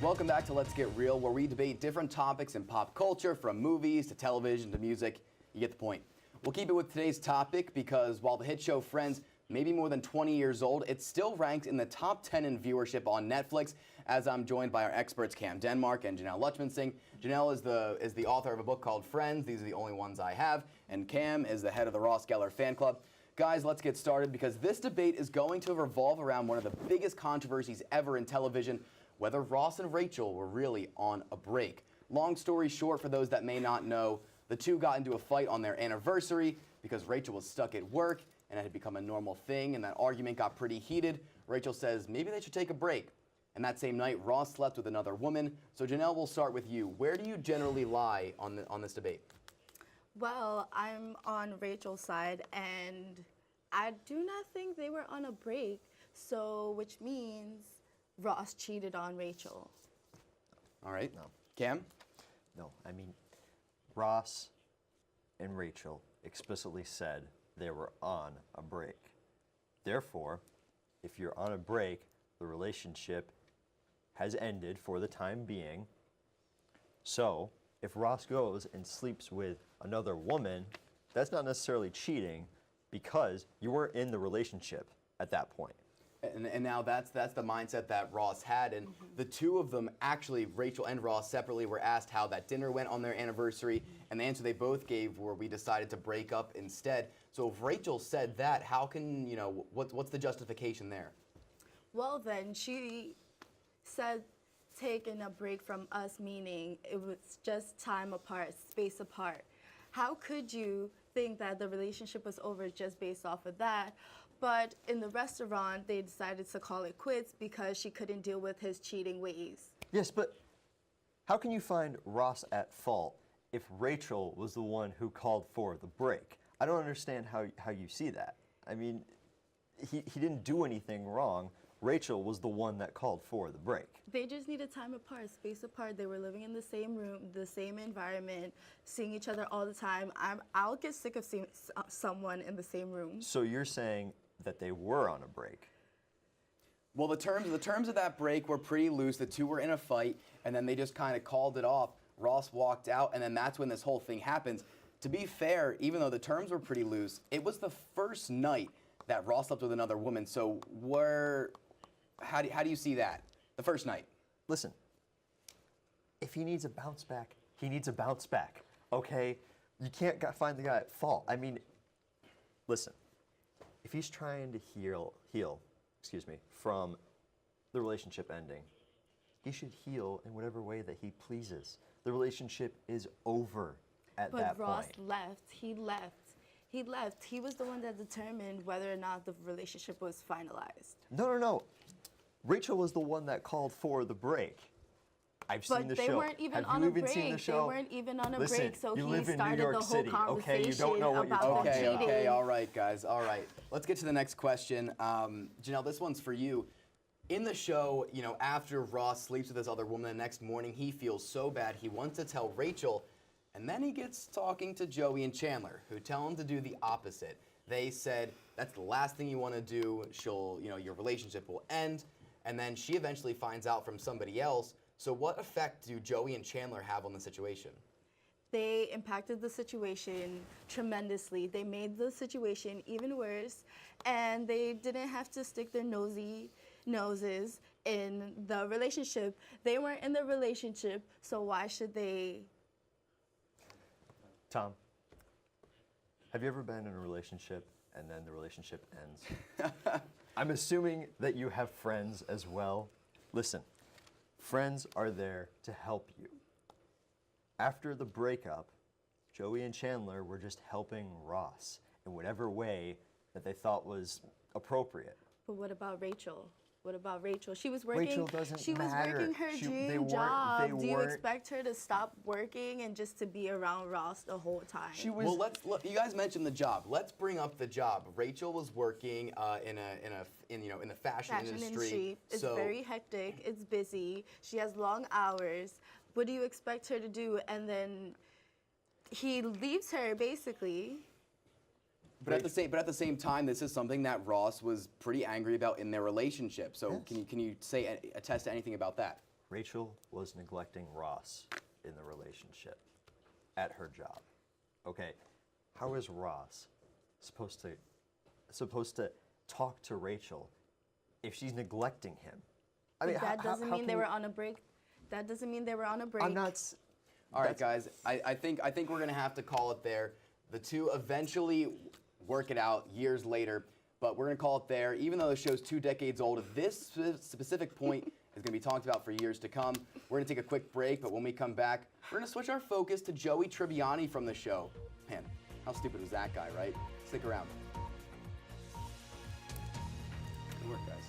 Welcome back to Let's Get Real, where we debate different topics in pop culture, from movies to television to music. You get the point. We'll keep it with today's topic because while the hit show Friends may be more than 20 years old, it's still ranked in the top 10 in viewership on Netflix, as I'm joined by our experts Cam Denmark and Janelle Lutchman-Singh. Janelle is the author of a book called Friends. These are the only ones I have. And Cam is the head of the Ross Geller fan club. Guys, let's get started because this debate is going to revolve around one of the biggest controversies ever in television, whether Ross and Rachel were really on a break. Long story short, for those that may not know, the two got into a fight on their anniversary because Rachel was stuck at work and it had become a normal thing, and that argument got pretty heated. Rachel says maybe they should take a break. And that same night, Ross slept with another woman. So Janelle, we'll start with you. Where do you generally lie on this debate? Well, I'm on Rachel's side, and I do not think they were on a break, so which means Ross cheated on Rachel. All right. No. Cam? No, I mean, Ross and Rachel explicitly said they were on a break. Therefore, if you're on a break, the relationship has ended for the time being. So, if Ross goes and sleeps with another woman, that's not necessarily cheating because you weren't in the relationship at that point. And now that's the mindset that Ross had, and the two of them, actually, Rachel and Ross separately, were asked how that dinner went on their anniversary, and the answer they both gave were, we decided to break up instead. So if Rachel said that, how can, what's the justification there? Well, then she said taking a break from us, meaning it was just time apart, space apart. How could you think that the relationship was over just based off of that? But in the restaurant, they decided to call it quits because she couldn't deal with his cheating ways. Yes, but how can you find Ross at fault if Rachel was the one who called for the break? I don't understand how you see that. I mean, he didn't do anything wrong. Rachel was the one that called for the break. They just needed time apart, space apart. They were living in the same room, the same environment, seeing each other all the time. I'll get sick of seeing someone in the same room. So you're saying that they were on a break? Well, the terms of that break were pretty loose. The two were in a fight, and then they just kind of called it off. Ross walked out, and then that's when this whole thing happens. To be fair, even though the terms were pretty loose, it was the first night that Ross slept with another woman. So how do you see that? The first night. Listen, if he needs a bounce back, he needs a bounce back, okay? You can't find the guy at fault. I mean, listen, if he's trying to heal, from the relationship ending, he should heal in whatever way that he pleases. The relationship is over at that point. But Ross left. He left. He was the one that determined whether or not the relationship was finalized. No. Rachel was the one that called for the break. I've seen the show. But they weren't even on a break. They weren't even on a break, so he started the whole conversation you don't know what you're about them cheating. Okay, all right, guys, all right. Let's get to the next question. Janelle, this one's for you. In the show, after Ross sleeps with this other woman, the next morning he feels so bad, he wants to tell Rachel, and then he gets talking to Joey and Chandler, who tell him to do the opposite. They said, that's the last thing you want to do. Your relationship will end. And then she eventually finds out from somebody else. So what effect do Joey and Chandler have on the situation? They impacted the situation tremendously. They made the situation even worse, and they didn't have to stick their nosy noses in the relationship. They weren't in the relationship, so why should they? Tom, have you ever been in a relationship and then the relationship ends? I'm assuming that you have friends as well. Listen, friends are there to help you. After the breakup, Joey and Chandler were just helping Ross in whatever way that they thought was appropriate. But what about Rachel? What about Rachel? She was working. Rachel doesn't She was matter. working her dream job. Do you expect her to stop working and just to be around Ross the whole time? Well, you guys mentioned the job. Let's bring up the job. Rachel was working in the fashion industry. It's very hectic. It's busy. She has long hours. What do you expect her to do? And then he leaves her basically. But at the same time, this is something that Ross was pretty angry about in their relationship. So yes. can you attest to anything about that? Rachel was neglecting Ross in the relationship at her job. Okay, how is Ross supposed to talk to Rachel if she's neglecting him? I mean, That doesn't how mean they can were you- on a break. That doesn't mean they were on a break. I'm not. s- All right, that's- guys. I think we're gonna have to call it there. The two eventually work it out years later, but we're gonna call it there. Even though the show's 2 decades old, this specific point is gonna be talked about for years to come. We're gonna take a quick break, but when we come back, we're gonna switch our focus to Joey Tribbiani from the show. Man, how stupid was that guy, right? Stick around. Good work, guys.